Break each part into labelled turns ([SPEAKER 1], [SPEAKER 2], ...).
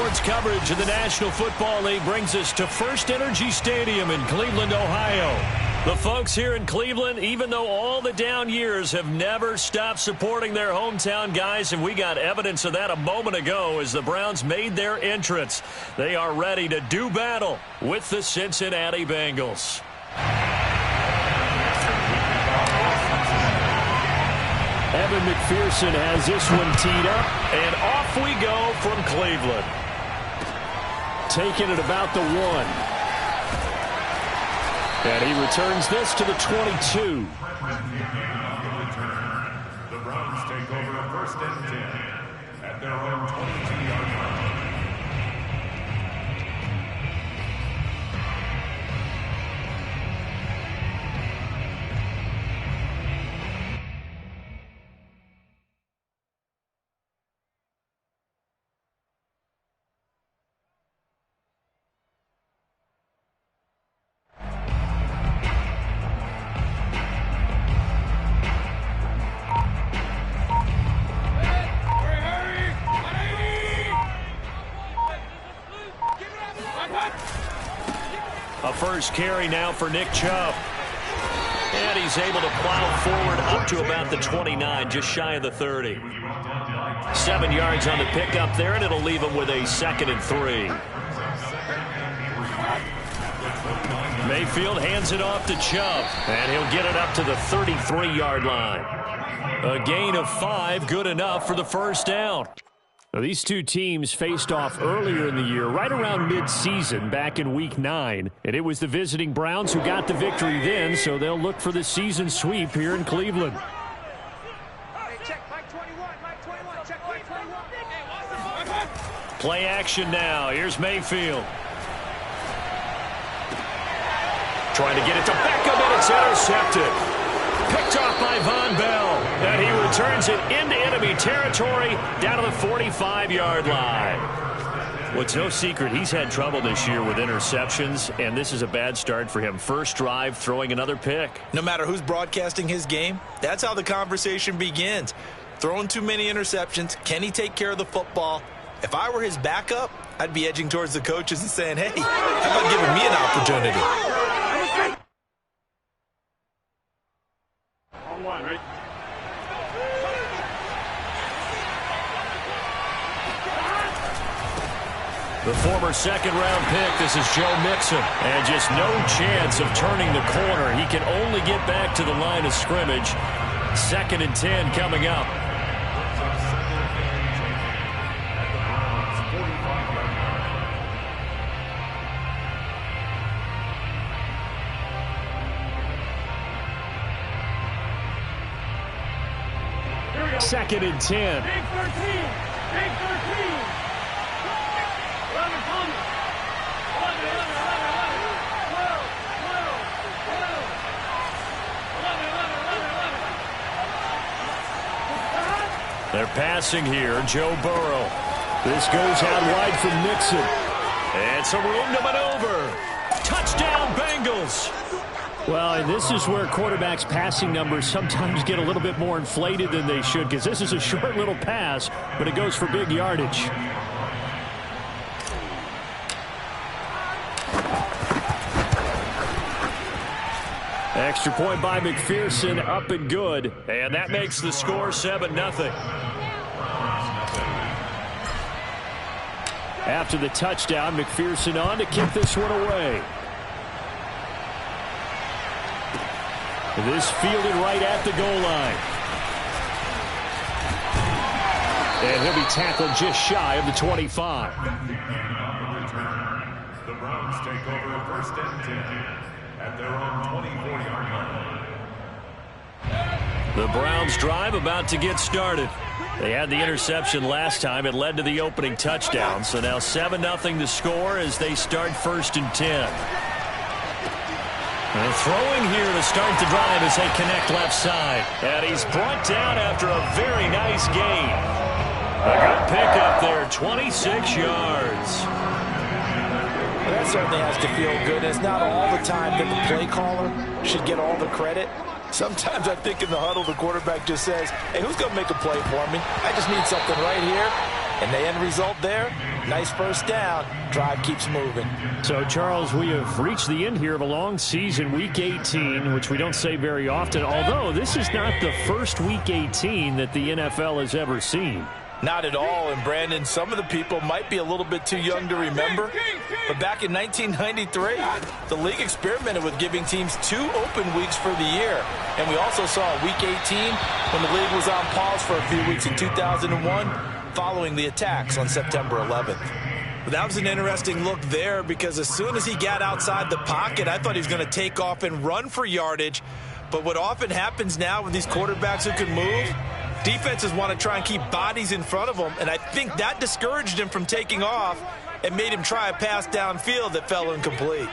[SPEAKER 1] Sports coverage of the National Football League brings us to First Energy Stadium in Cleveland, Ohio. The folks here in Cleveland, even though all the down years, have never stopped supporting their hometown guys, and we got evidence of that a moment ago as the Browns made their entrance. They are ready to do battle with the Cincinnati Bengals. Evan McPherson has this one teed up, and off we go from Cleveland. Taking it about the 1. And he returns this to the 22.
[SPEAKER 2] The Browns take over first and 10 at their own 22-yard line.
[SPEAKER 1] A first carry now for Nick Chubb. And he's able to plow forward up to about the 29, just shy of the 30. 7 yards on the pickup there, and it'll leave him with a 2nd and 3. Mayfield hands it off to Chubb, and he'll get it up to the 33-yard line. A gain of 5, good enough for the first down. Now, these two teams faced off earlier in the year, right around mid-season, back in Week 9. And it was the visiting Browns who got the victory then, so they'll look for the season sweep here in Cleveland. Play action now. Here's Mayfield. Trying to get it to Beckham, and it's intercepted. Picked off by Von Bell, and he returns it into enemy territory down to the 45-yard line. Well, it's no secret he's had trouble this year with interceptions, and this is a bad start for him. First drive, throwing another pick.
[SPEAKER 3] No matter who's broadcasting his game, that's how the conversation begins. Throwing too many interceptions, can he take care of the football? If I were his backup, I'd be edging towards the coaches and saying, hey, how about giving me an opportunity?
[SPEAKER 1] The former second-round pick, this is Joe Mixon. And just no chance of turning the corner. He can only get back to the line of scrimmage. 2nd and 10 coming up. Second and 10.
[SPEAKER 4] Big 13. Big 13. 11 coming. 11, 11, 11, 11, 12, 12, 11, 11, 11.
[SPEAKER 1] They're passing here. Joe Burrow. This goes out wide from Mixon. And some room to maneuver. Touchdown, Bengals. Well, and this is where quarterbacks' passing numbers sometimes get a little bit more inflated than they should, because this is a short little pass, but it goes for big yardage. Extra point by McPherson, up and good. And that makes the score 7-0. After the touchdown, McPherson on to kick this one away. This fielded right at the goal line. And he'll be tackled just shy of the 25.
[SPEAKER 2] The Browns take over first and 10 at their own 24-yard line.
[SPEAKER 1] The Browns drive about to get started. They had the interception last time. It led to the opening touchdown. So now 7-0 the score as they start first and 10. And throwing here to start the drive as they connect left side. And he's brought down after a very nice gain. A good pickup there, 26 yards.
[SPEAKER 3] Well, that certainly has to feel good. It's not all the time that the play caller should get all the credit. Sometimes I think in the huddle, the quarterback just says, hey, who's going to make a play for me? I just need something right here. And the end result there, nice first down. Drive keeps moving.
[SPEAKER 1] So, Charles, we have reached the end here of a long season, Week 18, which we don't say very often, although this is not the first Week 18 that the NFL has ever seen.
[SPEAKER 3] Not at all, and Brandon, some of the people might be a little bit too young to remember, but back in 1993, the league experimented with giving teams 2 open weeks for the year, and we also saw Week 18 when the league was on pause for a few weeks in 2001 following the attacks on September 11th.
[SPEAKER 5] That was an interesting look there because as soon as he got outside the pocket, I thought he was going to take off and run for yardage, but what often happens now with these quarterbacks who can move, defenses want to try and keep bodies in front of them, and I think that discouraged him from taking off and made him try a pass downfield that fell incomplete.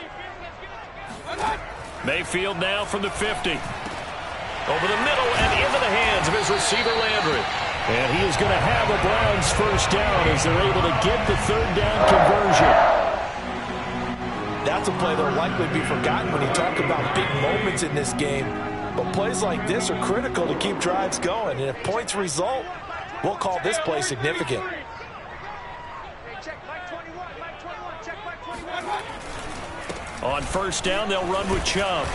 [SPEAKER 1] Mayfield now from the 50. Over the middle and into the hands of his receiver, Landry. And he is going to have a Browns first down as they're able to get the third down conversion.
[SPEAKER 3] That's a play that will likely be forgotten when you talk about big moments in this game. But plays like this are critical to keep drives going. And if points result, we'll call this play significant.
[SPEAKER 1] On first down, they'll run with Chubb.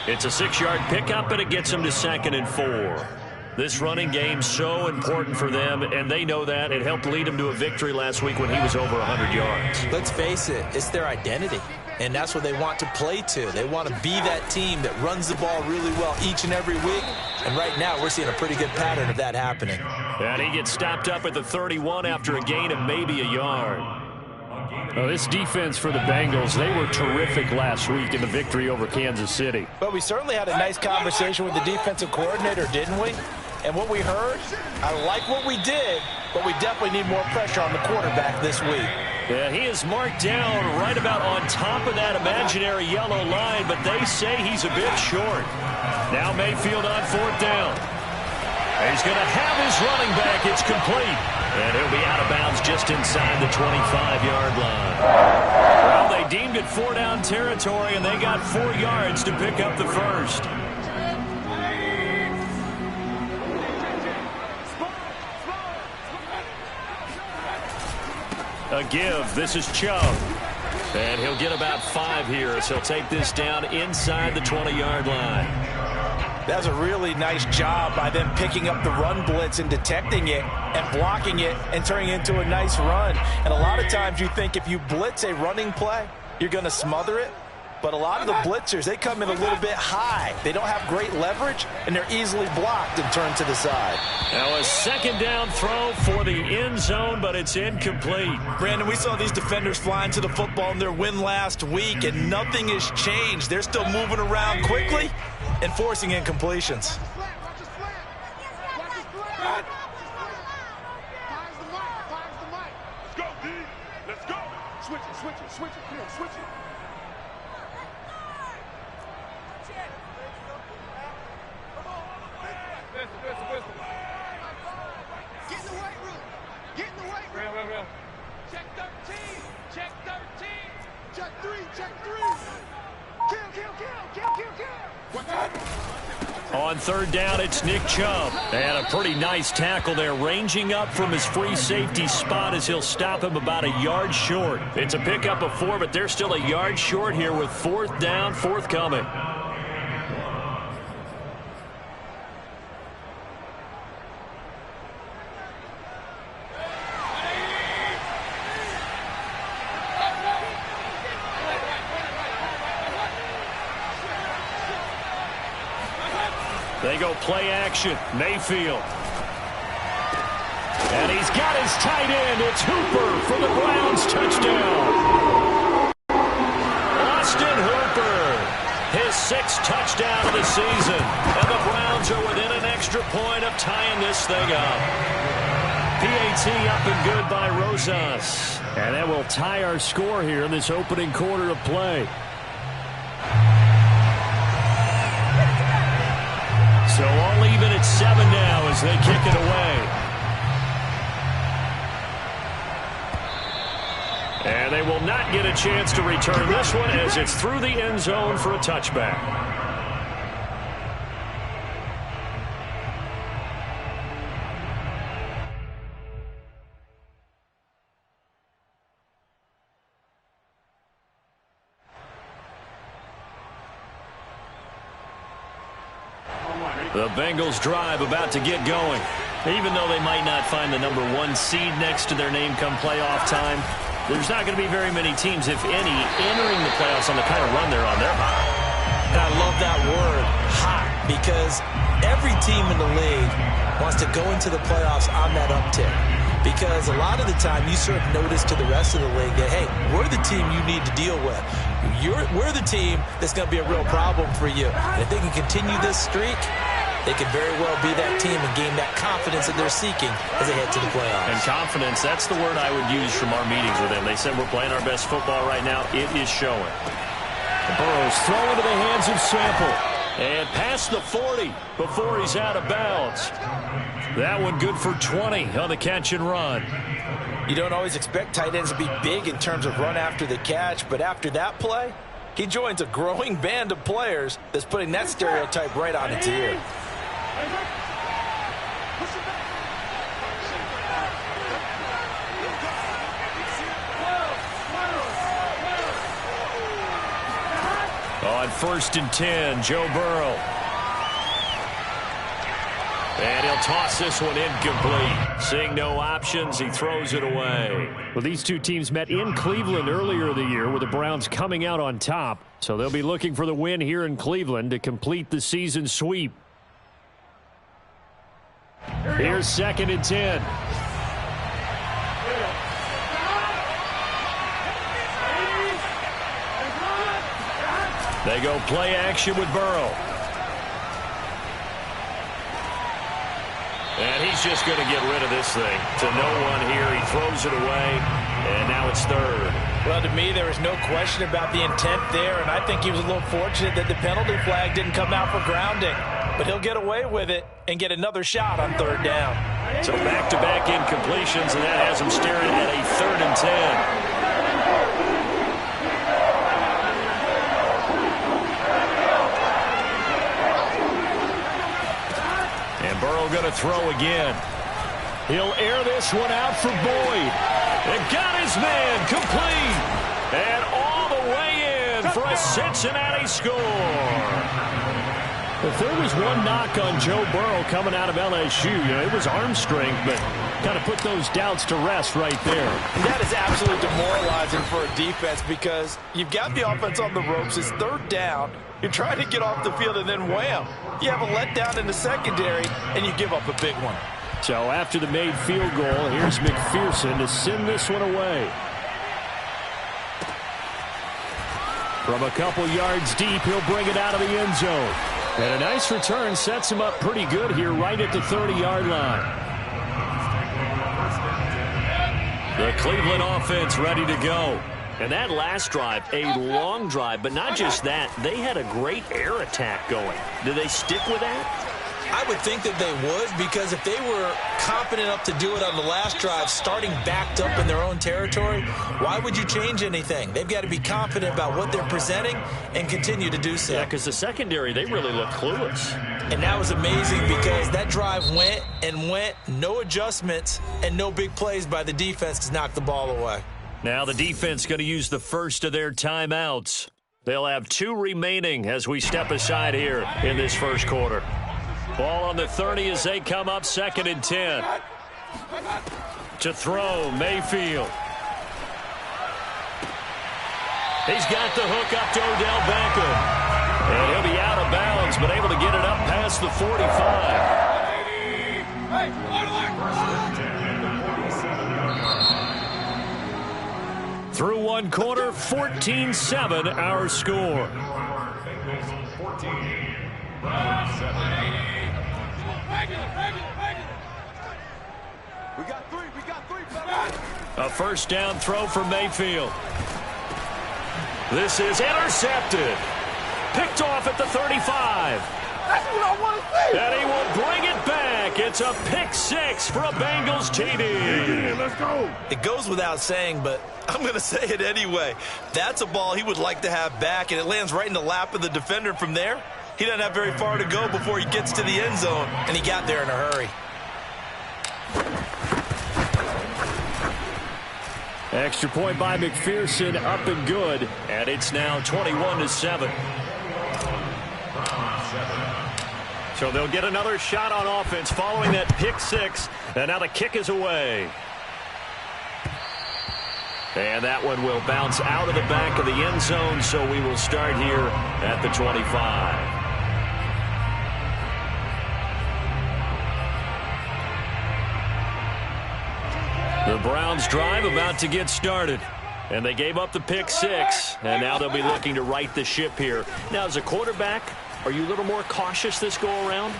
[SPEAKER 1] It's a 6-yard pickup, and it gets them to 2nd and 4. This running game's so important for them, and they know that. It helped lead them to a victory last week when he was over 100 yards.
[SPEAKER 5] Let's face it, it's their identity, and that's what they want to play to. They want to be that team that runs the ball really well each and every week, and right now we're seeing a pretty good pattern of that happening.
[SPEAKER 1] And he gets stopped up at the 31 after a gain of maybe a yard. Oh, this defense for the Bengals, they were terrific last week in the victory over Kansas City.
[SPEAKER 3] But we certainly had a nice conversation with the defensive coordinator, didn't we? And what we heard, I like what we did, but we definitely need more pressure on the quarterback this week.
[SPEAKER 1] Yeah, he is marked down right about on top of that imaginary yellow line, but they say he's a bit short. Now Mayfield on 4th down. He's going to have his running back. It's complete. And he'll be out of bounds just inside the 25-yard line. Well, they deemed it 4-down territory, and they got 4 yards to pick up the first. A give. This is Chubb. And he'll get about 5 here, so he'll take this down inside the 20-yard line.
[SPEAKER 3] That's a really nice job by them picking up the run blitz and detecting it and blocking it and turning it into a nice run. And a lot of times you think if you blitz a running play, you're going to smother it. But a lot of the blitzers, they come in a little bit high. They don't have great leverage, and they're easily blocked and turned to the side.
[SPEAKER 1] Now a 2nd down throw for the end zone, but it's incomplete.
[SPEAKER 5] Brandon, we saw these defenders flying to the football in their win last week, and nothing has changed. They're still moving around quickly and forcing incompletions.
[SPEAKER 2] Let's go, D. Let's go. Switch it, switch it, switch it. Come on, switch it.
[SPEAKER 4] Get in the weight room. Get in the weight room. Check 13. Check 13. Check 3. Check 3. Kill.
[SPEAKER 1] On 3rd down, it's Nick Chubb. And a pretty nice tackle there, ranging up from his free safety spot as he'll stop him about a yard short. It's a pickup of 4, but they're still a yard short here with 4th down, forthcoming. They go play action. Mayfield. And he's got his tight end. It's Hooper for the Browns touchdown. Austin Hooper. His 6th touchdown of the season. And the Browns are within an extra point of tying this thing up. PAT up and good by Rosas. And that will tie our score here in this opening quarter of play. So all even at 7 now as they kick it away. And they will not get a chance to return this one as it's through the end zone for a touchback. The Bengals drive about to get going. Even though they might not find the number 1 seed next to their name come playoff time, there's not going to be very many teams, if any, entering the playoffs on the kind of run they're on. They're hot.
[SPEAKER 5] And I love that word, hot, because every team in the league wants to go into the playoffs on that uptick. Because a lot of the time you serve notice to the rest of the league that, hey, we're the team you need to deal with. We're the team that's going to be a real problem for you. And if they can continue this streak, they could very well be that team and gain that confidence that they're seeking as they head to the playoffs.
[SPEAKER 1] And confidence, that's the word I would use from our meetings with them. They said we're playing our best football right now. It is showing. Burrow's throw into the hands of Sample. And past the 40 before he's out of bounds. That one good for 20 on the catch and run.
[SPEAKER 5] You don't always expect tight ends to be big in terms of run after the catch, but after that play, he joins a growing band of players that's putting that stereotype right on its ear.
[SPEAKER 1] On 1st and 10, Joe Burrow. And he'll toss this one incomplete. Seeing no options, he throws it away.
[SPEAKER 6] Well, these two teams met in Cleveland earlier in the year with the Browns coming out on top. So they'll be looking for the win here in Cleveland to complete the season sweep. Here's 2nd and 10.
[SPEAKER 1] They go play action with Burrow. And he's just going to get rid of this thing. To no one here. He throws it away. And now it's 3rd.
[SPEAKER 5] Well, to me, there was no question about the intent there. And I think he was a little fortunate that the penalty flag didn't come out for grounding. But he'll get away with it and get another shot on 3rd down.
[SPEAKER 1] So back-to-back incompletions, and that has him staring at a 3rd and 10. Burrow going to throw again. He'll air this one out for Boyd. And got his man complete. And all the way in for a Cincinnati score.
[SPEAKER 6] If there was one knock on Joe Burrow coming out of LSU, it was arm strength, but kind of put those doubts to rest right there.
[SPEAKER 5] And that is absolutely demoralizing for a defense because you've got the offense on the ropes. It's 3rd down. You're trying to get off the field, and then wham, you have a letdown in the secondary, and you give up a big one.
[SPEAKER 6] So after the made field goal, here's McPherson to send this one away. From a couple yards deep, he'll bring it out of the end zone. And a nice return sets him up pretty good here right at the 30-yard line.
[SPEAKER 1] The Cleveland offense ready to go. And that last drive, a long drive, but not just that. They had a great air attack going. Do they stick with that?
[SPEAKER 5] I would think that they would, because if they were confident enough to do it on the last drive, starting backed up in their own territory, why would you change anything? They've got to be confident about what they're presenting and continue to do so.
[SPEAKER 1] Yeah, because the secondary, they really look clueless.
[SPEAKER 5] And that was amazing because that drive went and went, no adjustments, and no big plays by the defense to knock the ball away.
[SPEAKER 1] Now the defense going to use the first of their timeouts. They'll have 2 remaining as we step aside here in this first quarter. Ball on the 30 as they come up 2nd and 10. To throw, Mayfield. He's got the hook up to Odell Beckham. And he'll be out of bounds, but able to get it up past the 45. Through one quarter, 14-7 our score.
[SPEAKER 4] We got three.
[SPEAKER 1] A first down throw for Mayfield. This is intercepted. Picked off at the 35.
[SPEAKER 4] That's what I want to see.
[SPEAKER 1] And he will bring it back. It's a pick 6 for a Bengals TD.
[SPEAKER 4] Let's go.
[SPEAKER 5] It goes without saying, but I'm going to say it anyway. That's a ball he would like to have back, and it lands right in the lap of the defender from there. He doesn't have very far to go before he gets to the end zone, and he got there in a hurry.
[SPEAKER 6] Extra point by McPherson, up and good.
[SPEAKER 1] And it's now 21-7. So they'll get another shot on offense following that pick six. And now the kick is away. And that one will bounce out of the back of the end zone, so we will start here at the 25. The Browns drive about to get started. And they gave up the pick six, and now they'll be looking to right the ship here. Now, as a quarterback, are you a little more cautious this go-around?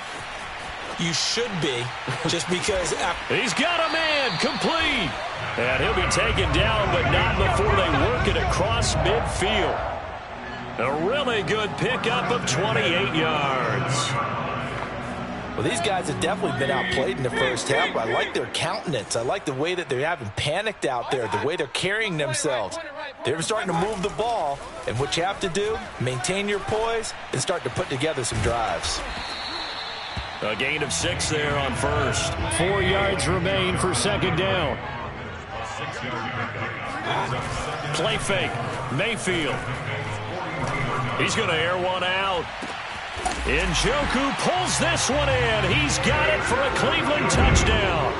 [SPEAKER 3] You should be, just because...
[SPEAKER 1] He's got a man, complete. And he'll be taken down, but not before they work it across midfield. A really good pickup of 28 yards.
[SPEAKER 3] Well, these guys have definitely been outplayed in the first half, but I like their countenance. I like the way that they haven't panicked out there, the way they're carrying themselves. They're starting to move the ball, and what you have to do, maintain your poise and start to put together some drives.
[SPEAKER 1] A gain of 6 there on first.
[SPEAKER 6] 4 yards remain for second down.
[SPEAKER 1] Play fake. Mayfield. He's going to air one out. Njoku pulls this one in. He's got it for a Cleveland touchdown.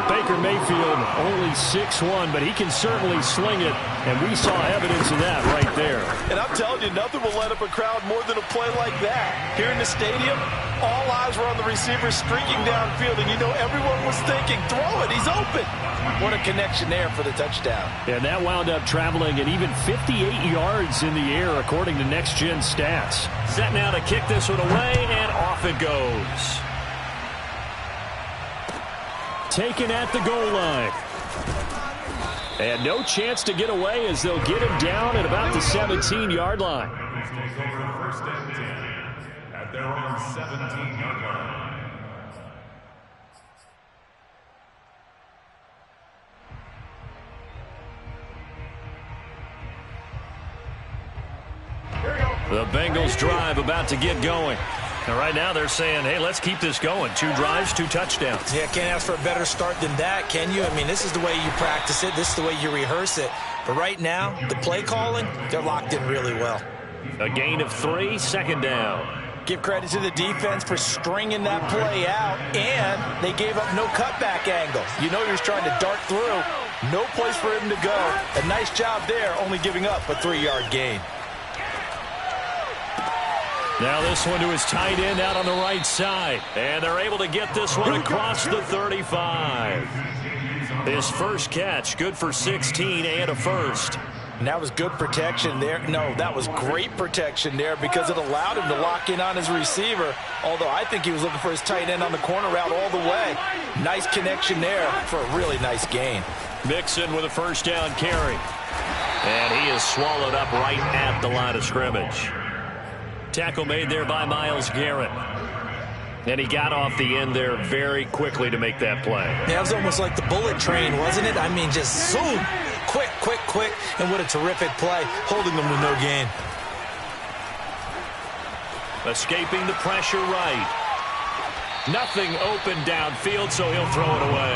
[SPEAKER 6] Baker Mayfield only 6'1", but he can certainly sling it, and we saw evidence of that right there.
[SPEAKER 3] And I'm telling you, nothing will light up a crowd more than a play like that. Here in the stadium, all eyes were on the receiver streaking downfield, and you know everyone was thinking, throw it, he's open. What a connection there for the touchdown.
[SPEAKER 6] And that wound up traveling at even 58 yards in the air, according to Next Gen Stats.
[SPEAKER 1] Set now to kick this one away, and off it goes.
[SPEAKER 6] Taken at the goal line. And no chance to get away as they'll get him down at about the 17-yard line.
[SPEAKER 2] First and 10 at their own 17-yard line.
[SPEAKER 1] The Bengals drive about to get going. And right now they're saying, hey, let's keep this going. 2 drives, 2 touchdowns.
[SPEAKER 3] Yeah, can't ask for a better start than that, can you? I mean, this is the way you practice it. This is the way you rehearse it. But right now, the play calling, they're locked in really well.
[SPEAKER 1] A gain of 3, second down.
[SPEAKER 3] Give credit to the defense for stringing that play out, and they gave up no cutback angle. You know he was trying to dart through. No place for him to go. A nice job there, only giving up a 3-yard gain.
[SPEAKER 1] Now this one to his tight end out on the right side. And they're able to get this one across the 35. His first catch, good for 16 and a first.
[SPEAKER 3] And that was good protection there. No, that was great protection there because it allowed him to lock in on his receiver. Although I think he was looking for his tight end on the corner route all the way. Nice connection there for a really nice gain.
[SPEAKER 1] Mixon with a first down carry. And he is swallowed up right at the line of scrimmage. Tackle made there by Myles Garrett. And he got off the end there very quickly to make that play.
[SPEAKER 3] Yeah, it was almost like the bullet train, wasn't it? I mean, just zoom. Quick, quick, quick. And what a terrific play, holding them to no gain.
[SPEAKER 1] Escaping the pressure right. Nothing open downfield, so he'll throw it away.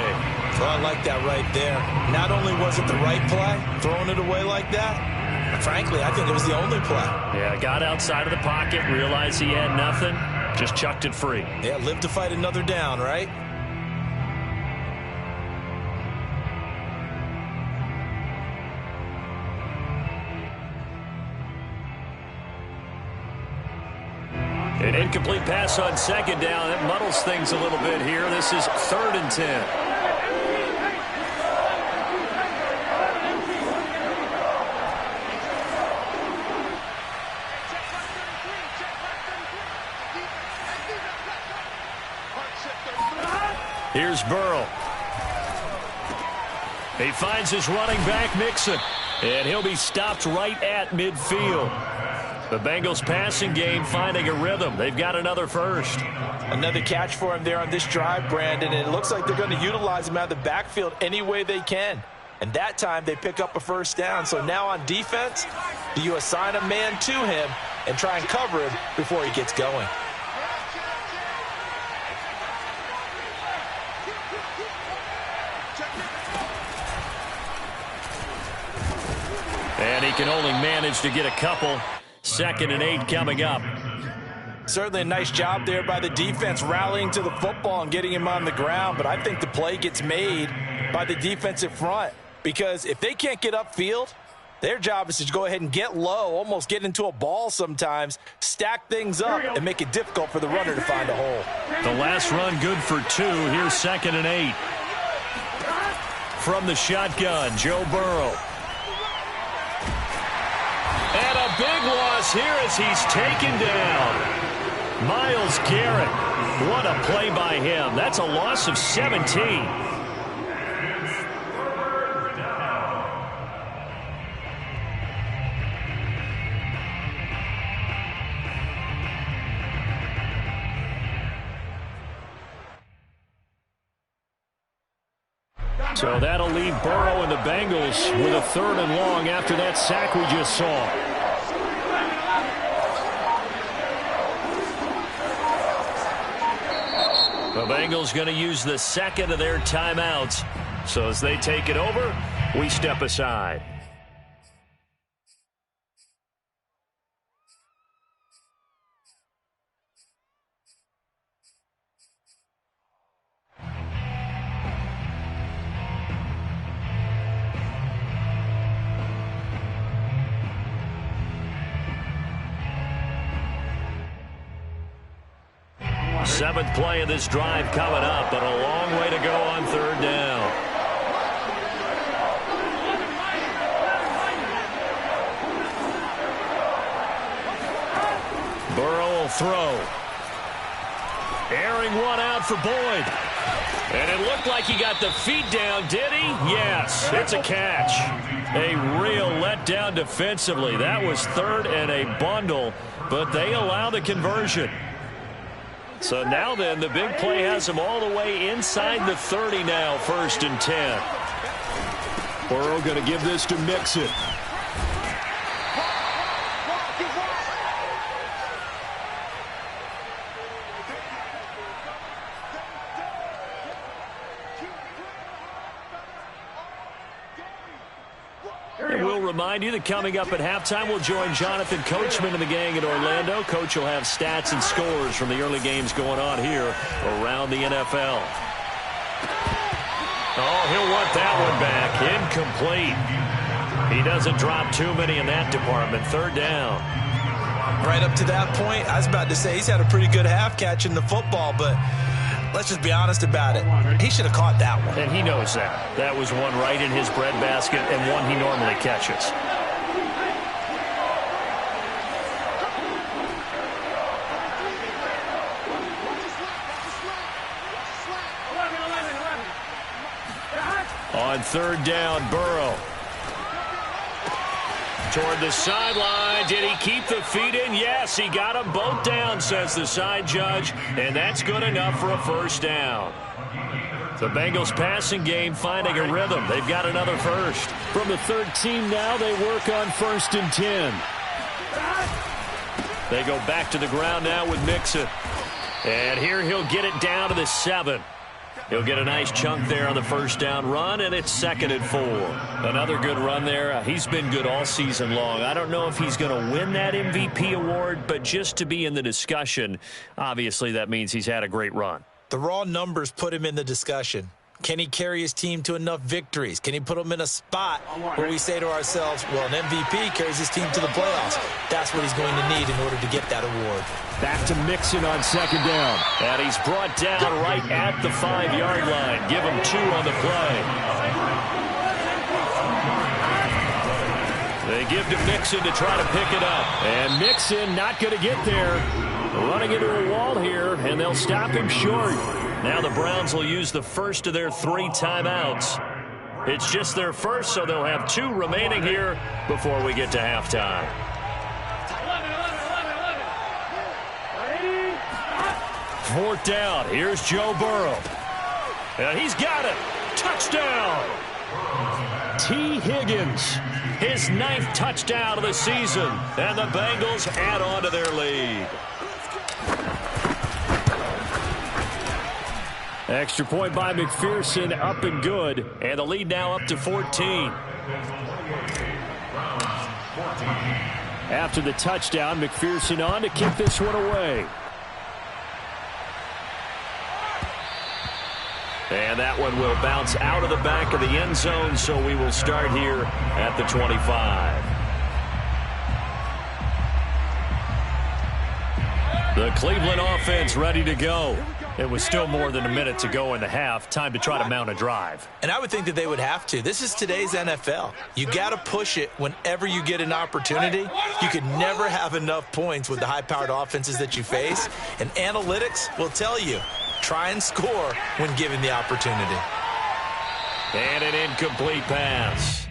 [SPEAKER 3] Well, I like that right there. Not only was it the right play, throwing it away like that, frankly, I think it was the only play.
[SPEAKER 1] Yeah, got outside of the pocket, realized he had nothing, just chucked it free.
[SPEAKER 3] Yeah, live to fight another down, right?
[SPEAKER 1] An incomplete pass on second down. It muddles things a little bit here. This is 3rd and 10. Here's Burrow. He finds his running back, Mixon. And he'll be stopped right at midfield. The Bengals passing game finding a rhythm. They've got another first.
[SPEAKER 3] Another catch for him there on this drive, Brandon. And it looks like they're going to utilize him out of the backfield any way they can. And that time they pick up a first down. So now on defense, do you assign a man to him and try and cover him before he gets going? And
[SPEAKER 1] he can only manage to get a couple. 2nd and 8 coming up.
[SPEAKER 5] Certainly a nice job there by the defense rallying to the football and getting him on the ground, but I think the play gets made by the defensive front because if they can't get upfield, their job is to go ahead and get low, almost get into a ball sometimes, stack things up, and make it difficult for the runner to find a hole.
[SPEAKER 1] The last run good for 2. Here's 2nd and 8. From the shotgun, Joe Burrow. And a big loss here as he's taken down. Myles Garrett. What a play by him. That's a loss of 17. So that'll leave Burrow and the Bengals with a 3rd and long after that sack we just saw. The Bengals going to use the 2nd of their timeouts. So as they take it over, we step aside. Seventh play of this drive coming up, but a long way to go on 3rd down. Burrow will throw. Airing one out for Boyd. And it looked like he got the feet down, did he? Yes, it's a catch. A real letdown defensively. That was 3rd and a bundle, but they allow the conversion. So now then, the big play has him all the way inside the 30 now, 1st and 10.
[SPEAKER 6] Burrow going to give this to Mixon.
[SPEAKER 1] And we'll remind you that coming up at halftime, we'll join Jonathan Coachman and the gang in Orlando. Coach will have stats and scores from the early games going on here around the NFL. Oh, he'll want that one back. Incomplete. He doesn't drop too many in that department. 3rd down.
[SPEAKER 5] Right up to that point, I was about to say he's had a pretty good half catching the football, but let's just be honest about it. He should have caught that one.
[SPEAKER 1] And he knows that. That was one right in his breadbasket and one he normally catches. On 3rd down, Burrow. Toward the sideline. Did he keep the feet in? Yes, he got them both down, says the side judge. And that's good enough for a 1st down. The Bengals passing game finding a rhythm. They've got another 1st.
[SPEAKER 6] From the 13 now, they work on 1st and 10.
[SPEAKER 1] They go back to the ground now with Mixon. And here he'll get it down to the 7. He'll get a nice chunk there on the 1st down run, and it's 2nd and 4. Another good run there. He's been good all season long. I don't know if he's going to win that MVP award, but just to be in the discussion, obviously that means he's had a great run.
[SPEAKER 5] The raw numbers put him in the discussion. Can he carry his team to enough victories? Can he put them in a spot where we say to ourselves, well, an MVP carries his team to the playoffs. That's what he's going to need in order to get that award.
[SPEAKER 6] Back to Mixon on 2nd down.
[SPEAKER 1] And he's brought down right at the 5-yard line. Give him 2 on the play. They give to Mixon to try to pick it up.
[SPEAKER 6] And Mixon not going to get there. Running into a wall here, and they'll stop him short.
[SPEAKER 1] Now the Browns will use the 1st of their 3 timeouts. It's just their 1st, so they'll have 2 remaining here before we get to halftime. 4th down. Here's Joe Burrow. And he's got it. Touchdown. T. Higgins. His 9th touchdown of the season. And the Bengals add on to their lead.
[SPEAKER 6] Extra point by McPherson, up and good.
[SPEAKER 1] And the lead now up to 14.
[SPEAKER 6] After the touchdown, McPherson on to kick this one away.
[SPEAKER 1] And that one will bounce out of the back of the end zone, so we will start here at the 25. The Cleveland offense ready to go. It was still more than a minute to go in the half. Time to try to mount a drive.
[SPEAKER 3] And I would think that they would have to. This is today's NFL. You got to push it whenever you get an opportunity. You could never have enough points with the high-powered offenses that you face. And analytics will tell you, try and score when given the opportunity.
[SPEAKER 1] And an incomplete pass.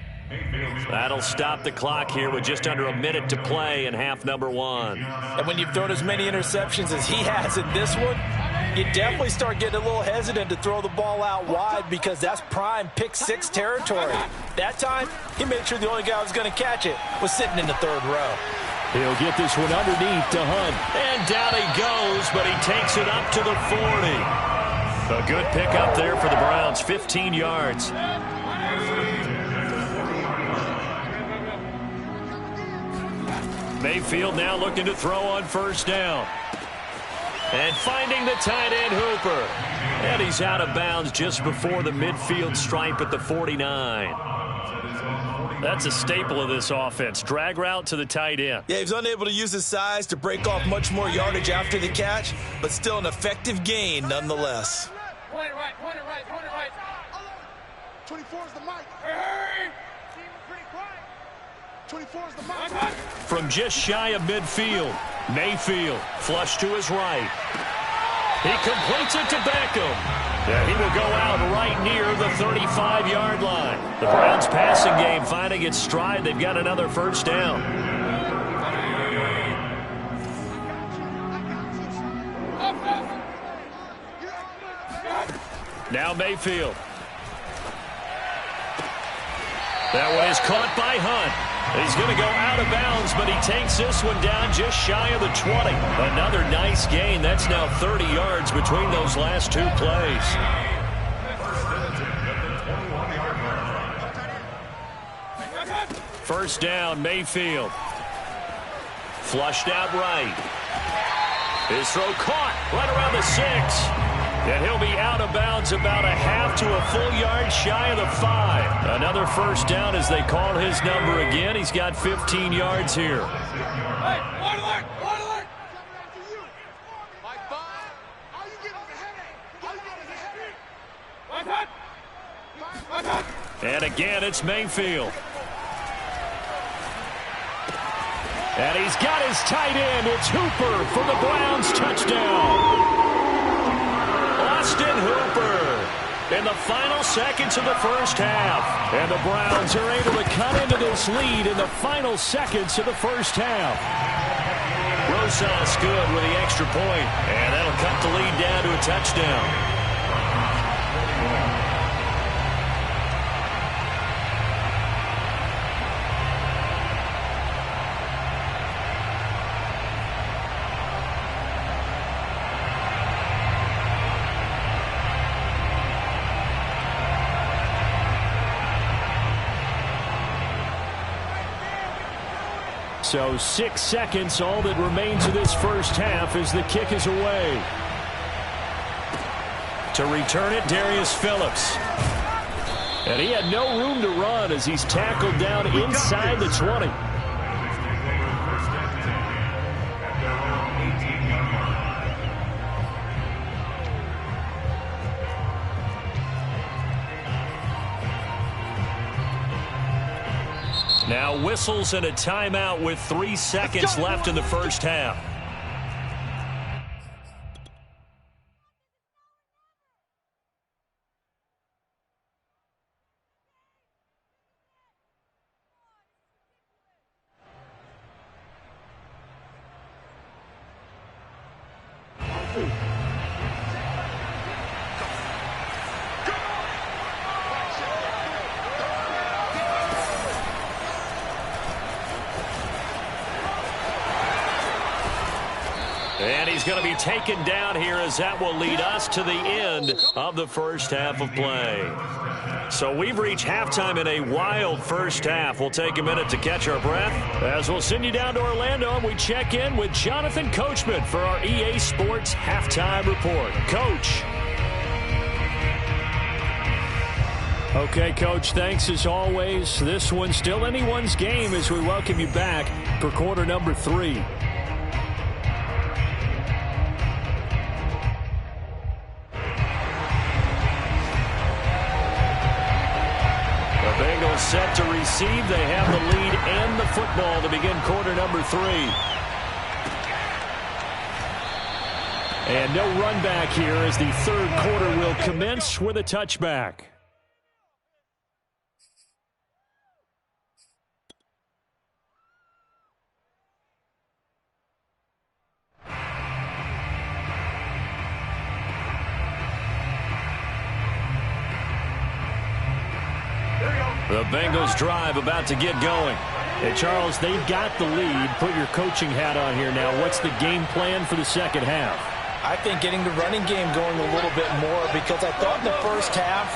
[SPEAKER 1] That'll stop the clock here with just under a minute to play in half number one.
[SPEAKER 3] And when you've thrown as many interceptions as he has in this one, you definitely start getting a little hesitant to throw the ball out wide because that's prime pick six territory. That time, he made sure the only guy who was going to catch it was sitting in the third row.
[SPEAKER 6] He'll get this one underneath to Hunt.
[SPEAKER 1] And down he goes, but he takes it up to the 40. A good pick up there for the Browns, 15 yards. Mayfield now looking to throw on first down. And finding the tight end Hooper. And he's out of bounds just before the midfield stripe at the 49. That's a staple of this offense. Drag route to the tight end.
[SPEAKER 3] Yeah, he was unable to use his size to break off much more yardage after the catch, but still an effective gain nonetheless.
[SPEAKER 4] Point it right. 24 is the mic. Hey! Pretty quiet. 24 is the mic.
[SPEAKER 1] From just shy of midfield, Mayfield flush to his right. He completes it to Beckham. Yeah, he will go out right near the 35-yard line. The Browns passing game finding its stride. They've got another first down. Now Mayfield. That one is caught by Hunt. He's going to go out of bounds, but he takes this one down just shy of the 20. Another nice gain. That's now 30 yards between those last two plays. First down, Mayfield. Flushed out right. His throw caught right around the 6. And he'll be out of bounds about a half to a full yard shy of the 5. Another first down as they call his number again. He's got 15 yards here.
[SPEAKER 4] Hey, one alert! Mike 5. All you get is a headache.
[SPEAKER 1] And again, it's Mayfield. And he's got his tight end. It's Hooper for the Browns touchdown. Austin Hooper in the final seconds of the first half. And the Browns are able to cut into this lead in the final seconds of the first half. Rosas good with the extra point, and that'll cut the lead down to a touchdown. So 6 seconds, all that remains of this first half as the kick is away. To return it, Darius Phillips. And he had no room to run as he's tackled down inside the 20. Now whistles and a timeout with 3 seconds left in the first half. And he's going to be taken down here as that will lead us to the end of the first half of play. So we've reached halftime in a wild first half. We'll take a minute to catch our breath as we'll send you down to Orlando and we check in with Jonathan Coachman for our EA Sports Halftime Report. Coach.
[SPEAKER 6] Okay, Coach, thanks as always. This one's still anyone's game as we welcome you back for quarter number 3.
[SPEAKER 1] The Bengals set to receive. They have the lead and the football to begin quarter number 3.
[SPEAKER 6] And no run back here as the third quarter will commence with a touchback.
[SPEAKER 1] The Bengals drive about to get going.
[SPEAKER 6] Hey, Charles, they've got the lead. Put your coaching hat on here now. What's the game plan for the second half?
[SPEAKER 5] I think getting the running game going a little bit more, because I thought in the first half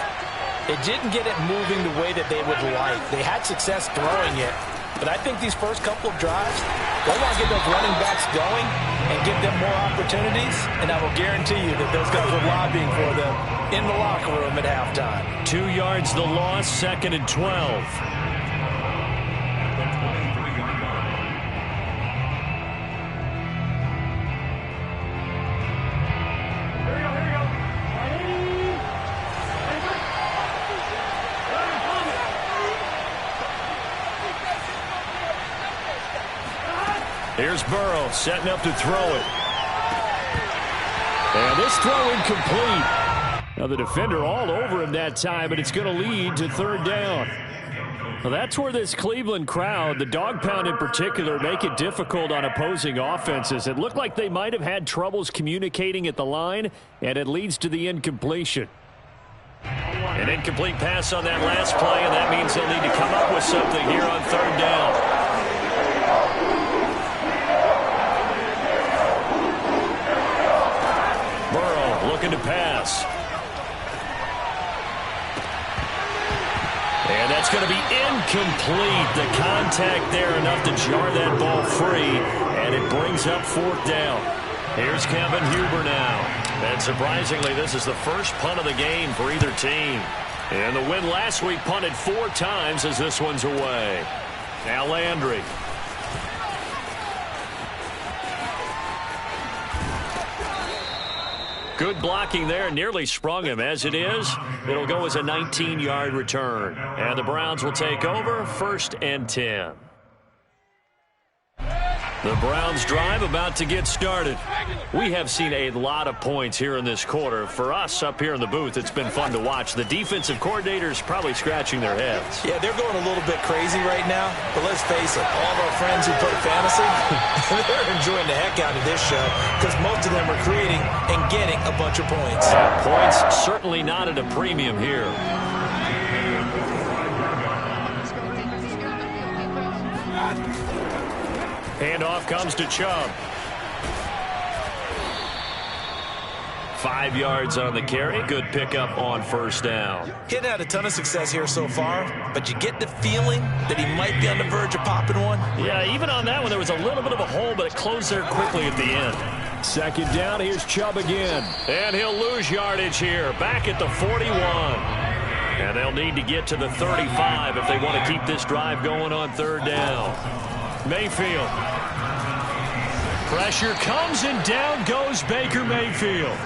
[SPEAKER 5] it didn't get it moving the way that they would like. They had success throwing it, but I think these first couple of drives, they want to get those running backs going and give them more opportunities, and I will guarantee you that those guys were lobbying for them in the locker room at halftime.
[SPEAKER 1] 2 yards the loss, 2nd and 12. Here's Burrow setting up to throw it.
[SPEAKER 6] And this throw incomplete. Now the defender all over him that time, but it's going to lead to third down. Well, that's where this Cleveland crowd, the dog pound in particular, make it difficult on opposing offenses. It looked like they might have had troubles communicating at the line, and it leads to the incompletion.
[SPEAKER 1] An incomplete pass on that last play, and that means they'll need to come up with something here on third down. Looking to pass. And that's going to be incomplete. The contact there enough to jar that ball free, and it brings up fourth down. Here's Kevin Huber now. And surprisingly, this is the first punt of the game for either team. And the win last week punted 4 times as this one's away. Now Landry. Good blocking there, nearly sprung him. As it is, it'll go as a 19-yard return. And the Browns will take over, 1st and 10. The Browns drive about to get started. We have seen a lot of points here in this quarter. For us up here in the booth, it's been fun to watch. The defensive coordinators probably scratching their heads.
[SPEAKER 5] Yeah, they're going a little bit crazy right now. But let's face it, all of our friends who play fantasy, they're enjoying the heck out of this show because most of them are creating and getting a bunch of points.
[SPEAKER 1] Points certainly not at a premium here. Handoff comes to Chubb. 5 yards on the carry. Good pickup on first down.
[SPEAKER 5] He hadn't had a ton of success here so far, but you get the feeling that he might be on the verge of popping one.
[SPEAKER 1] Yeah, even on that one, there was a little bit of a hole, but it closed there quickly at the end.
[SPEAKER 6] 2nd down, here's Chubb again.
[SPEAKER 1] And he'll lose yardage here, back at the 41. And they'll need to get to the 35 if they want to keep this drive going on third down. Mayfield. Pressure comes and down goes Baker Mayfield.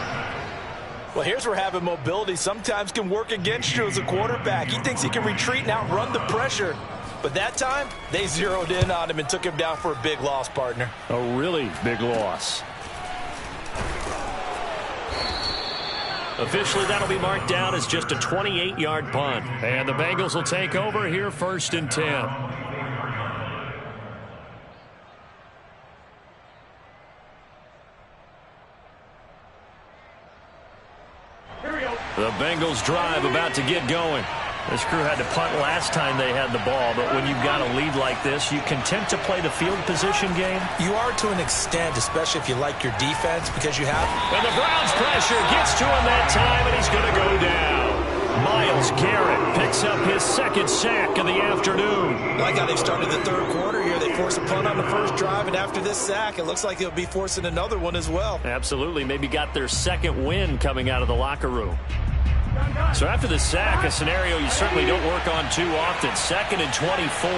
[SPEAKER 5] Well, here's where having mobility sometimes can work against you as a quarterback. He thinks he can retreat and outrun the pressure. But that time, they zeroed in on him and took him down for a big loss, partner.
[SPEAKER 6] A really big loss.
[SPEAKER 1] Officially, that'll be marked down as just a 28-yard punt. And the Bengals will take over here, 1st and 10. The Bengals drive about to get going. This crew had to punt last time they had the ball, but when you've got a lead like this, you content to play the field position game?
[SPEAKER 5] You are to an extent, especially if you like your defense, because you have...
[SPEAKER 1] And the Browns pressure gets to him that time, and he's going to go down. Myles Garrett picks up his 2nd sack of the afternoon.
[SPEAKER 5] I like how they've started the third quarter here. They forced a punt on the first drive, and after this sack, it looks like they'll be forcing another one as well.
[SPEAKER 1] Absolutely. Maybe got their 2nd win coming out of the locker room. So after the sack, a scenario you certainly don't work on too often. 2nd and 24.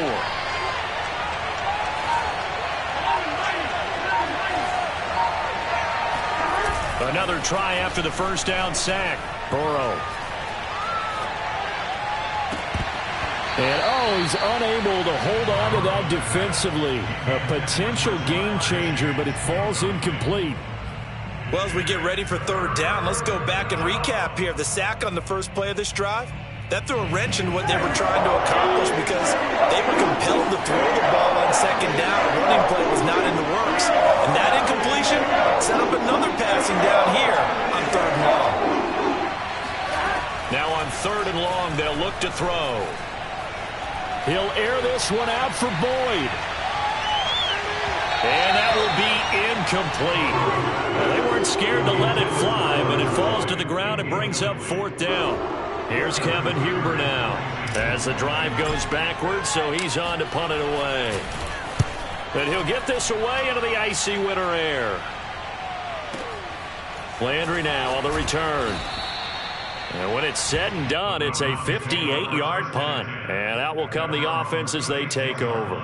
[SPEAKER 1] Another try after the first down sack. Burrow. And, he's unable to hold on to that defensively. A potential game changer, but it falls incomplete.
[SPEAKER 3] Well, as we get ready for third down, let's go back and recap here. The sack on the first play of this drive, that threw a wrench in what they were trying to accomplish because they were compelled to throw the ball on second down. A running play was not in the works. And that incompletion set up another passing down here on third and long.
[SPEAKER 1] Now on 3rd and long, they'll look to throw.
[SPEAKER 6] He'll air this one out for Boyd.
[SPEAKER 1] And that will be incomplete. Well, they weren't scared to let it fly, but it falls to the ground and brings up 4th down. Here's Kevin Huber now as the drive goes backwards, so he's on to punt it away. And he'll get this away into the icy winter air. Landry now on the return. And when it's said and done, it's a 58-yard punt. And out will come the offense as they take over.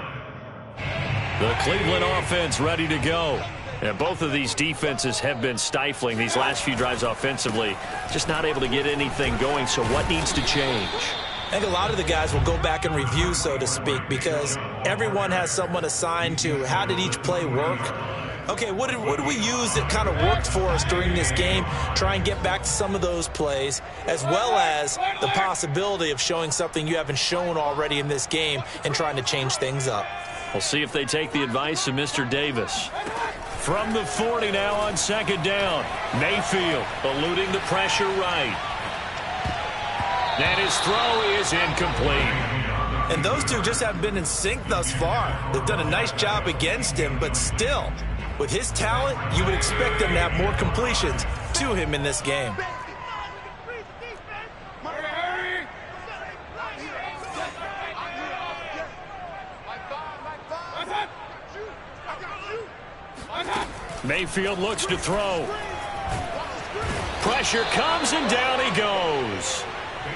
[SPEAKER 1] The Cleveland offense ready to go. And both of these defenses have been stifling these last few drives offensively. Just not able to get anything going, so what needs to change?
[SPEAKER 3] I think a lot of the guys will go back and review, so to speak, because everyone has someone assigned to how did each play work. Okay, what did we use that kind of worked for us during this game? Try and get back to some of those plays, as well as the possibility of showing something you haven't shown already in this game and trying to change things up.
[SPEAKER 1] We'll see if they take the advice of Mr. Davis. From the 40 now on 2nd down. Mayfield eluding the pressure right. And his throw is incomplete.
[SPEAKER 3] And those two just haven't been in sync thus far. They've done a nice job against him, but still, with his talent, you would expect them to have more completions to him in this game.
[SPEAKER 1] Mayfield looks to throw. Pressure comes and down he goes.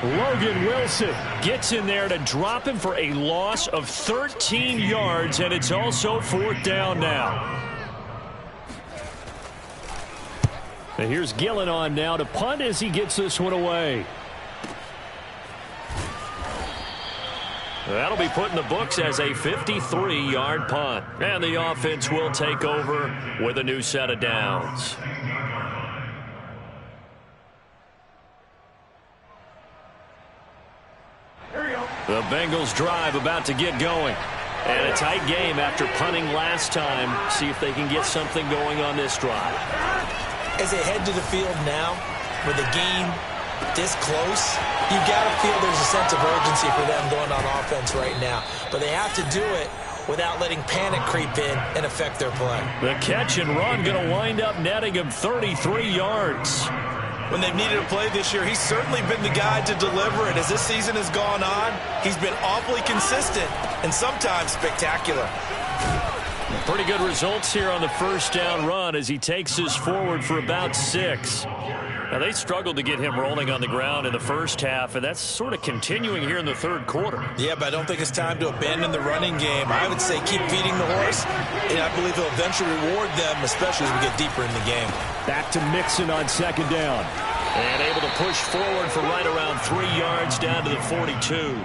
[SPEAKER 6] Logan Wilson
[SPEAKER 1] Gets in there to drop him for a loss of 13 yards, and it's also 4th down now.
[SPEAKER 6] And here's Gillen on now to punt as he gets this one away.
[SPEAKER 1] That'll be put in the books as a 53-yard punt. And the offense will take over with a new set of downs. The Bengals drive about to get going. And a tight game after punting last time. See if they can get something going on this drive.
[SPEAKER 3] As they head to the field now, with the game this close, you got to feel there's a sense of urgency for them going on offense right now. But they have to do it without letting panic creep in and affect their play.
[SPEAKER 1] The catch and run going to wind up netting him 33 yards.
[SPEAKER 3] When they've needed a play this year, he's certainly been the guy to deliver it. As this season has gone on, he's been awfully consistent and sometimes spectacular.
[SPEAKER 1] Pretty good results here on the first down run as he takes us forward for about 6. Now, they struggled to get him rolling on the ground in the first half, and that's sort of continuing here in the third quarter.
[SPEAKER 3] Yeah, but I don't think it's time to abandon the running game. I would say keep feeding the horse, and I believe he'll eventually reward them, especially as we get deeper in the game.
[SPEAKER 6] Back to Mixon on 2nd down.
[SPEAKER 1] And able to push forward for right around 3 yards down to the 42.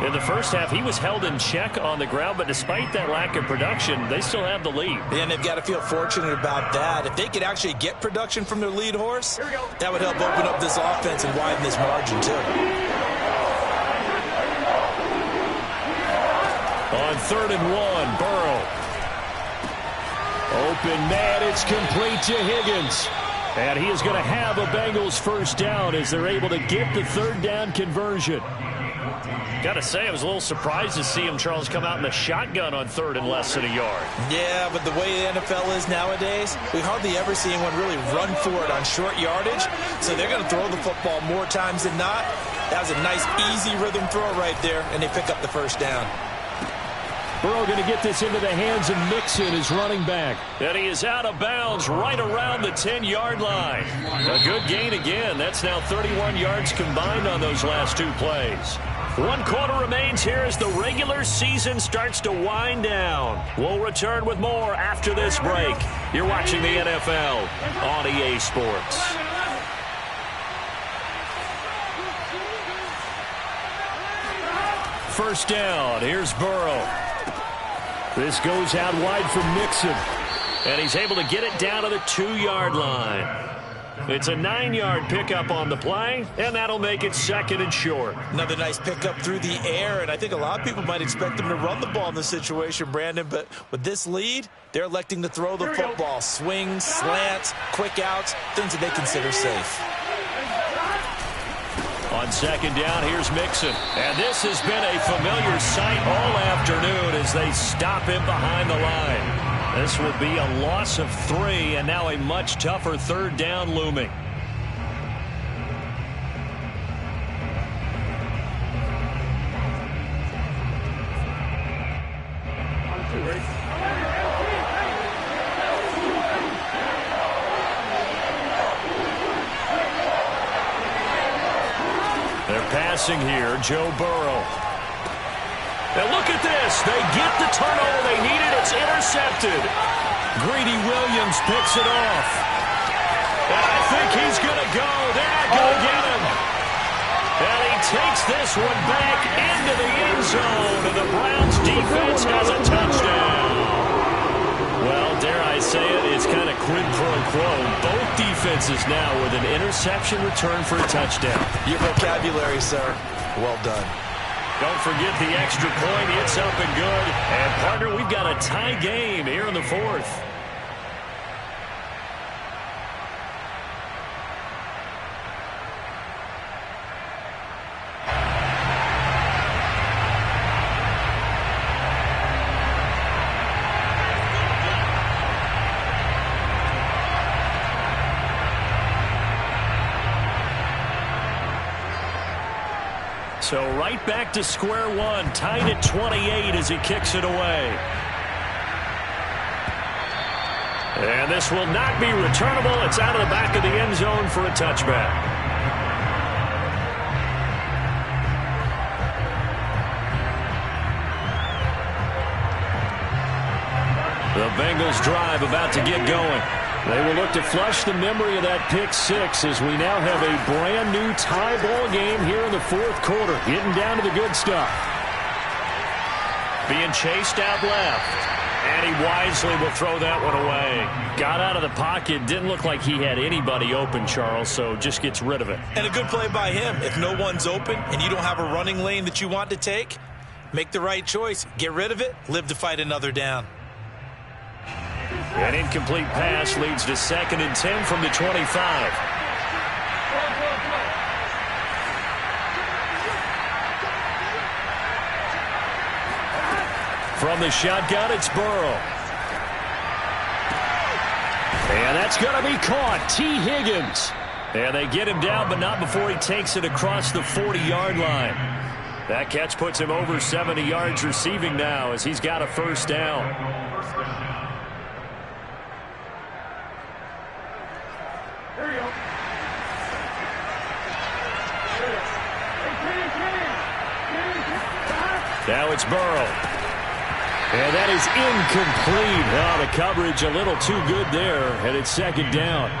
[SPEAKER 1] In the first half, he was held in check on the ground, but despite that lack of production, they still have the lead.
[SPEAKER 3] Yeah, and they've got to feel fortunate about that. If they could actually get production from their lead horse, that would help open up this offense and widen this margin, too.
[SPEAKER 6] On 3rd and 1, Burrow. Open man, it's complete to Higgins. And he is going to have a Bengals first down as they're able to get the 3rd down conversion.
[SPEAKER 1] Got to say, I was a little surprised to see him, Charles, come out in the shotgun on 3rd and less than a yard.
[SPEAKER 3] Yeah, but the way the NFL is nowadays, we hardly ever see anyone really run for it on short yardage. So they're going to throw the football more times than not. That was a nice, easy rhythm throw right there, and they pick up the first down.
[SPEAKER 6] Burrow going to get this into the hands of Mixon, his running back.
[SPEAKER 1] And he is out of bounds right around the 10-yard line. A good gain again. That's now 31 yards combined on those last two plays. 1 quarter remains here as the regular season starts to wind down. We'll return with more after this break. You're watching the NFL on EA Sports. First down. Here's Burrow. This goes out wide for Mixon. And he's able to get it down to the 2-yard line. It's a 9-yard pickup on the play, and that'll make it second and short.
[SPEAKER 5] Another nice pickup through the air, and I think a lot of people might expect him to run the ball in this situation, Brandon, but with this lead, they're electing to throw the football. Swings, slants, quick outs, things that they consider safe.
[SPEAKER 1] On second down, here's Mixon. And this has been a familiar sight all afternoon as they stop him behind the line. This will be a loss of 3, and now a much tougher third down looming. They're passing here, Joe Burrow. Now look at this. They get the turnover they needed. It's intercepted. Greedy Williams picks it off. And I think he's going to go. They're not going to get him. And he takes this one back into the end zone. And the Browns defense has a touchdown. Well, dare I say it, it's kind of quid pro quo. Both defenses now with an interception return for a touchdown.
[SPEAKER 5] Your vocabulary, sir. Well done.
[SPEAKER 1] Don't forget the extra point. It's up and good. And, partner, we've got a tie game here in the fourth. So right back to square one, tied at 28 as he kicks it away. And this will not be returnable. It's out of the back of the end zone for a touchback. The Bengals drive about to get going. They will look to flush the memory of that pick six as we now have a brand new tie ball game here in the fourth quarter. Getting down to the good stuff. Being chased out left. And he wisely will throw that one away. Got out of the pocket. Didn't look like he had anybody open, Charles, so just gets rid of it.
[SPEAKER 5] And a good play by him. If no one's open and you don't have a running lane that you want to take, make the right choice. Get rid of it. Live to fight another down.
[SPEAKER 1] An incomplete pass leads to 2nd and 10 from the 25. From the shotgun, it's Burrow. And that's going to be caught. T. Higgins. And they get him down, but not before he takes it across the 40-yard line. That catch puts him over 70 yards receiving now as he's got a first down. Now it's Burrow. And that is incomplete. Oh, the coverage a little too good there, and it's 2nd down.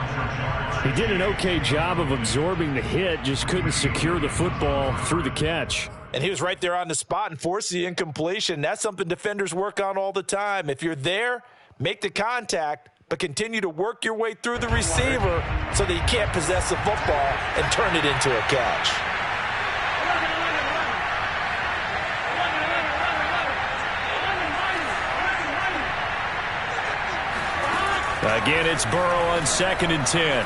[SPEAKER 1] He did an okay job of absorbing the hit, just couldn't secure the football through the catch.
[SPEAKER 5] And he was right there on the spot and forced the incompletion. That's something defenders work on all the time. If you're there, make the contact, but continue to work your way through the receiver so that you can't possess the football and turn it into a catch.
[SPEAKER 1] Again, it's Burrow on 2nd and 10.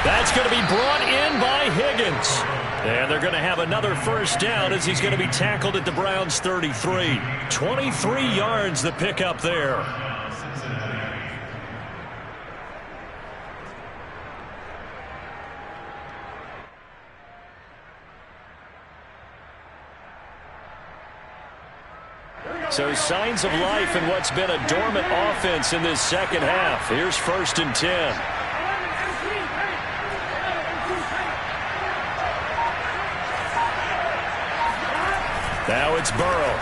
[SPEAKER 1] That's going to be brought in by Higgins. And they're going to have another first down as he's going to be tackled at the Browns' 33. 23 yards the pickup there. So signs of life in what's been a dormant offense in this second half. Here's 1st and 10. Now it's Burrow.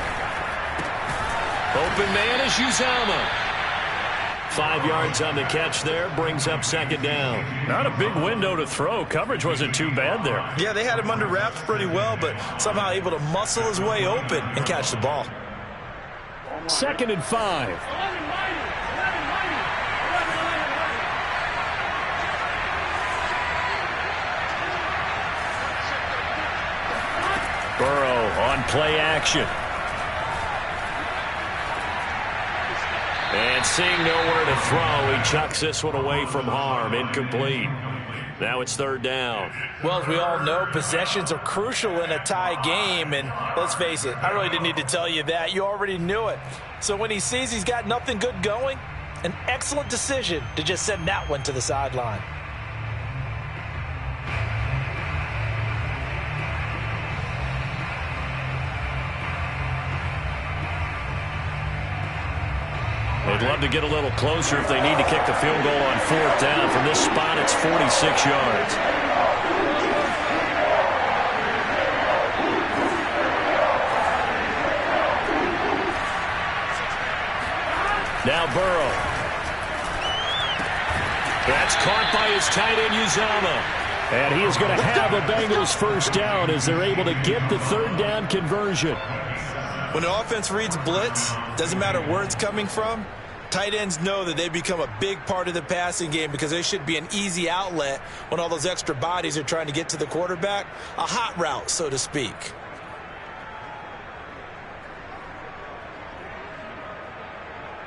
[SPEAKER 1] Open man is Uzama. 5 yards on the catch there, brings up 2nd down. Not a big window to throw. Coverage wasn't too bad there.
[SPEAKER 3] Yeah, they had him under wraps pretty well, but somehow able to muscle his way open and catch the ball.
[SPEAKER 6] 2nd and 5.
[SPEAKER 1] Burrow on play action. And seeing nowhere to throw, he chucks this one away from harm. Incomplete. Now it's 3rd down.
[SPEAKER 3] Well, as we all know, possessions are crucial in a tie game. And let's face it, I really didn't need to tell you that. You already knew it. So when he sees he's got nothing good going, an excellent decision to just send that one to the sideline.
[SPEAKER 1] They'd love to get a little closer if they need to kick the field goal on 4th down. From this spot, it's 46 yards. Now Burrow. That's caught by his tight end, Uzama.
[SPEAKER 6] And he is going to have a Bengals 1st down as they're able to get the 3rd down conversion.
[SPEAKER 3] When an offense reads blitz, doesn't matter where it's coming from, tight ends know that they become a big part of the passing game because they should be an easy outlet when all those extra bodies are trying to get to the quarterback. A hot route, so to speak.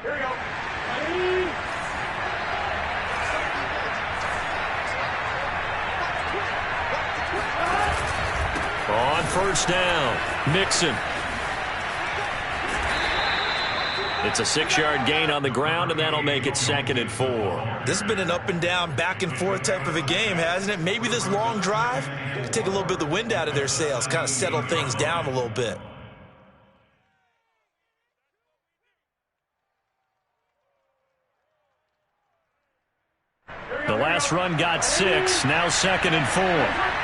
[SPEAKER 4] Here we go.
[SPEAKER 1] On 1st down, Mixon. It's a 6-yard gain on the ground, and that'll make it 2nd and 4.
[SPEAKER 3] This has been an up and down, back and forth type of a game, hasn't it? Maybe this long drive could take a little bit of the wind out of their sails, kind of settle things down a little bit.
[SPEAKER 1] The last run got 6, now 2nd and 4.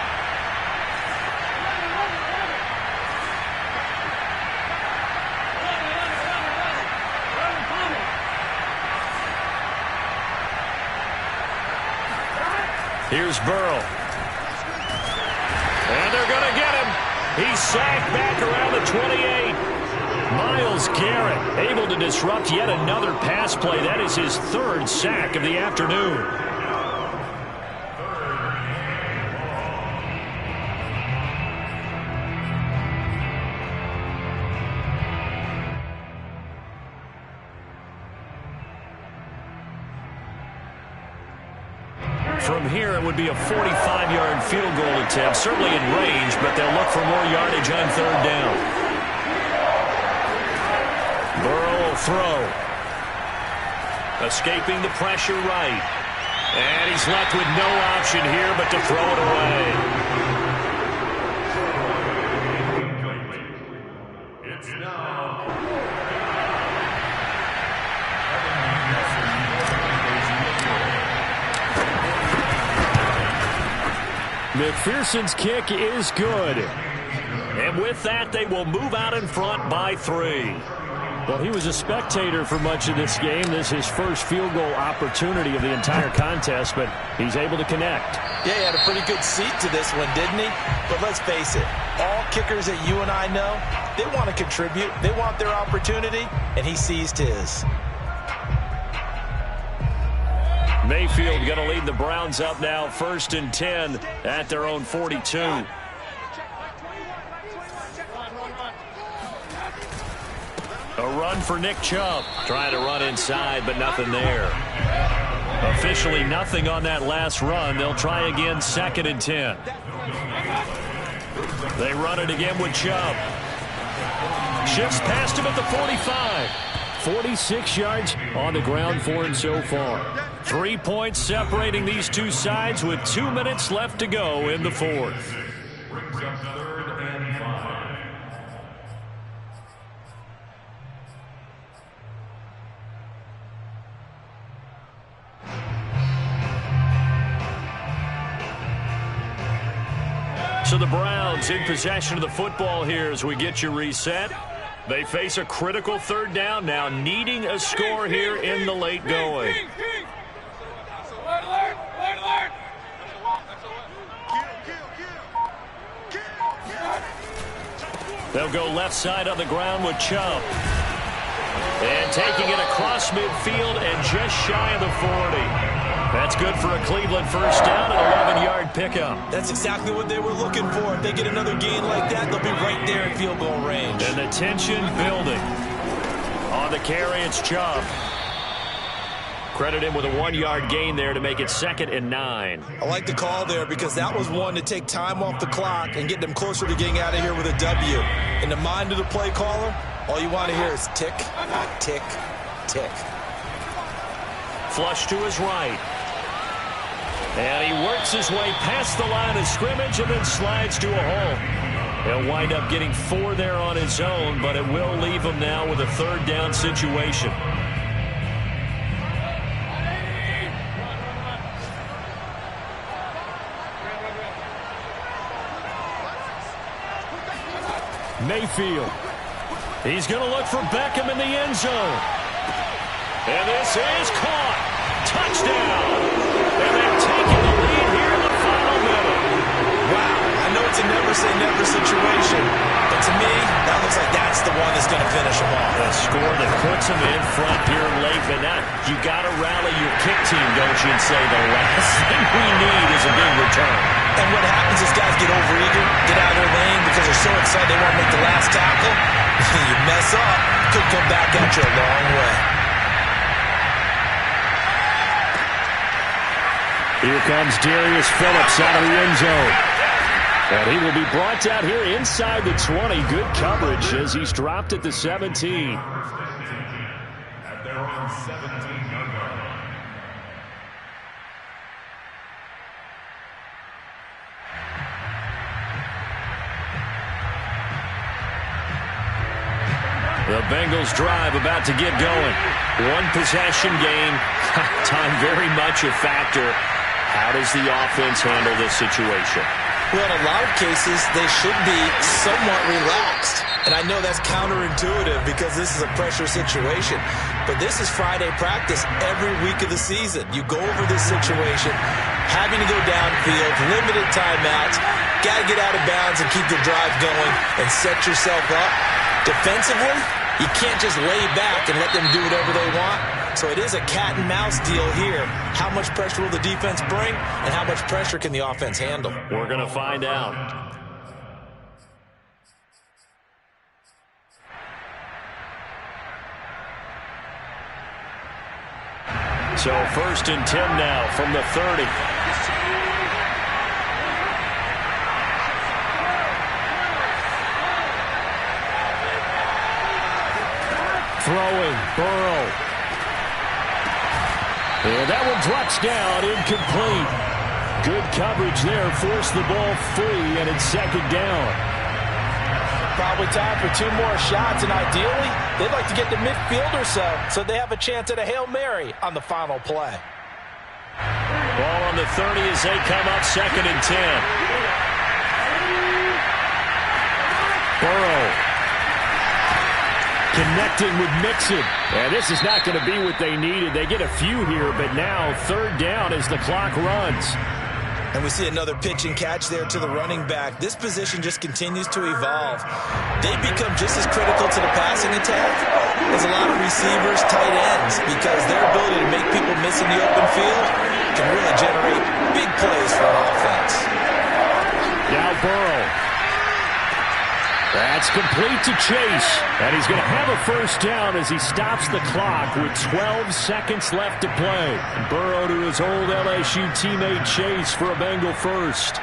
[SPEAKER 1] Here's Burrow. And they're going to get him. He's sacked back around the 28. Myles Garrett able to disrupt yet another pass play. That is his 3rd sack of the afternoon. From here, it would be a 45-yard field goal attempt, certainly in range, but they'll look for more yardage on 3rd down. Burrow will throw. Escaping the pressure right. And he's left with no option here but to throw it away.
[SPEAKER 2] It's now
[SPEAKER 6] McPherson's kick is good.
[SPEAKER 1] And with that, they will move out in front by 3.
[SPEAKER 6] Well, he was a spectator for much of this game. This is his first field goal opportunity of the entire contest, but he's able to connect.
[SPEAKER 3] Yeah, he had a pretty good seat to this one, didn't he? But let's face it, all kickers that you and I know, they want to contribute. They want their opportunity, and he seized his.
[SPEAKER 1] Mayfield going to lead the Browns up now, 1st and 10 at their own 42. A run for Nick Chubb. Trying to run inside, but nothing there. Officially nothing on that last run. They'll try again, 2nd and 10. They run it again with Chubb. Shifts past him at the 45.
[SPEAKER 6] 46 yards on the ground for him so far.
[SPEAKER 1] 3 points separating these two sides with 2 minutes left to go in the 4th.
[SPEAKER 2] brings up 3rd and 5.
[SPEAKER 1] So the Browns in possession of the football here as we get you reset. They face a critical third down now, needing a score here in the late going. They'll go left side on the ground with Chubb. And taking it across midfield and just shy of the 40. That's good for a Cleveland first down, an 11-yard pickup.
[SPEAKER 3] That's exactly what they were looking for. If they get another gain like that, they'll be right there in field goal range.
[SPEAKER 1] And the tension building. On the carry, it's Chubb. Credit him with a 1-yard gain there to make it 2nd and 9.
[SPEAKER 3] I like the call there because that was one to take time off the clock and get them closer to getting out of here with a W. In the mind of the play caller, all you want to hear is tick, tick, tick.
[SPEAKER 1] Flush to his right. And he works his way past the line of scrimmage and then slides to a hole. He'll wind up getting 4 there on his own, but it will leave him now with a third down situation. Mayfield. He's going to look for Beckham in the end zone. And this is caught. Touchdown. And they've taken the lead here in the final minute.
[SPEAKER 3] Wow, I know it's a never-say-never situation, but to me, that looks like that's the one that's going to finish them off.
[SPEAKER 1] A score that puts them in front here late, but now you got to rally your kick team, don't you, and say the last thing we need is a big return.
[SPEAKER 3] And what happens is guys get overeager, get out of their lane because they're so excited they want to make the last tackle. You mess up, could come back at you a long way.
[SPEAKER 1] Here comes Darius Phillips out of the end zone. And he will be brought down here inside the 20. Good coverage as he's dropped at the 17.
[SPEAKER 2] At their own 17-yard line.
[SPEAKER 1] The Bengals drive about to get going. One possession game. Time very much a factor. How does the offense handle this situation?
[SPEAKER 3] Well, in a lot of cases, they should be somewhat relaxed. And I know that's counterintuitive because this is a pressure situation. But this is Friday practice every week of the season. You go over this situation, having to go downfield, limited timeouts, got to get out of bounds and keep the drive going and set yourself up. Defensively, you can't just lay back and let them do whatever they want. So it is a cat and mouse deal here. How much pressure will the defense bring, and how much pressure can the offense handle?
[SPEAKER 1] We're going to find out. So 1st and 10 now from the 30. Throwing, Burrow. And that one drops down, incomplete. Good coverage there, forced the ball free, and it's 2nd down.
[SPEAKER 3] Probably time for 2 more shots, and ideally, they'd like to get to midfield or so they have a chance at a Hail Mary on the final play.
[SPEAKER 1] Ball on the 30 as they come up 2nd and 10. Burrow. Connecting with Mixon. And this is not going to be what they needed. They get a few here, but now 3rd down as the clock runs.
[SPEAKER 3] And we see another pitch and catch there to the running back. This position just continues to evolve. They become just as critical to the passing attack as a lot of receivers, tight ends, because their ability to make people miss in the open field can really generate big plays for an offense.
[SPEAKER 1] Now Burrow. That's complete to Chase. And he's going to have a first down as he stops the clock with 12 seconds left to play. Burrow to his old LSU teammate Chase for a Bengal first.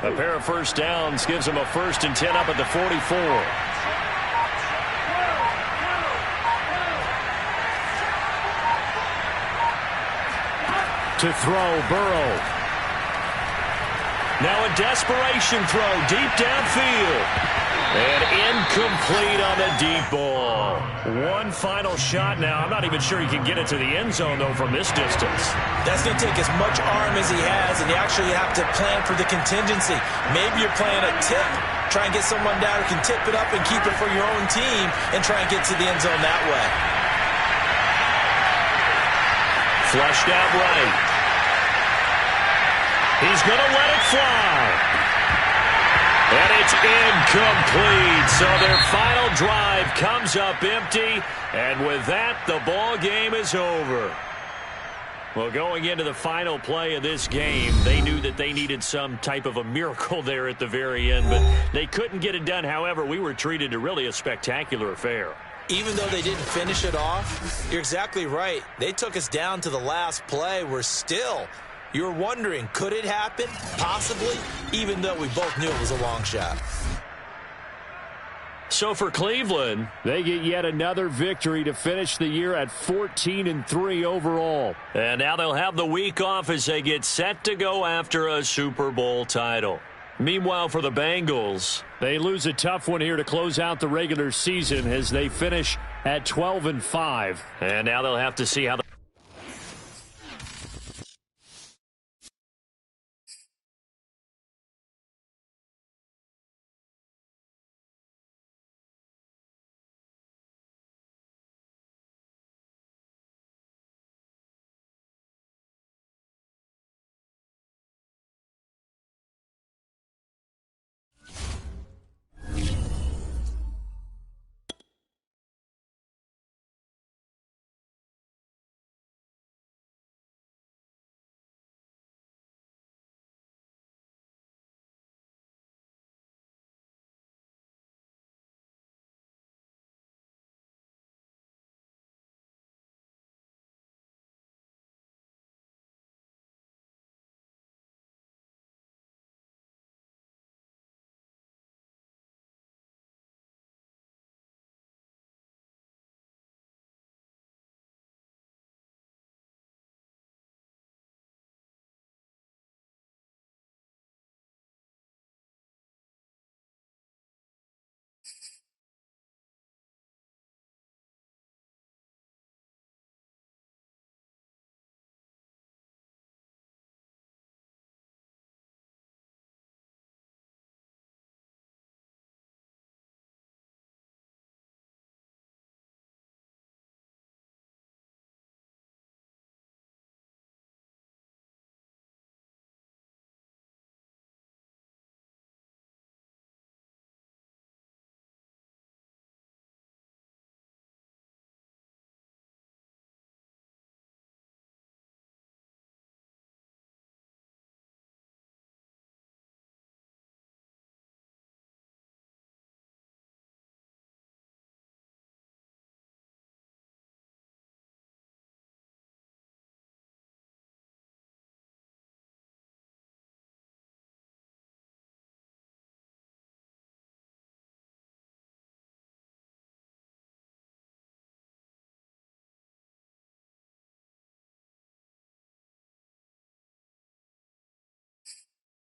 [SPEAKER 1] A pair of first downs gives them a 1st and 10 up at the 44.
[SPEAKER 6] To throw, Burrow.
[SPEAKER 1] Now a desperation throw deep downfield. And incomplete on the deep ball. One final shot now. I'm not even sure he can get it to the end zone, though, from this distance.
[SPEAKER 3] That's going to take as much arm as he has, and you actually have to plan for the contingency. Maybe you're playing a tip. Try and get someone down who can tip it up and keep it for your own team and try and get to the end zone that way.
[SPEAKER 1] Flushed out right. He's going to let it fly. And it's incomplete. So their final drive comes up empty. And with that, the ball game is over. Well, going into the final play of this game, they knew that they needed some type of a miracle there at the very end, but they couldn't get it done. However, we were treated to really a spectacular affair.
[SPEAKER 3] Even though they didn't finish it off, you're exactly right. They took us down to the last play. We're still... You're wondering, could it happen? Possibly, even though we both knew it was a long shot.
[SPEAKER 1] So for Cleveland,
[SPEAKER 6] they get yet another victory to finish the year at 14-3 overall.
[SPEAKER 1] And now they'll have the week off as they get set to go after a Super Bowl title. Meanwhile, for the Bengals,
[SPEAKER 6] they lose a tough one here to close out the regular season as they finish at 12-5.
[SPEAKER 1] And now they'll have to see how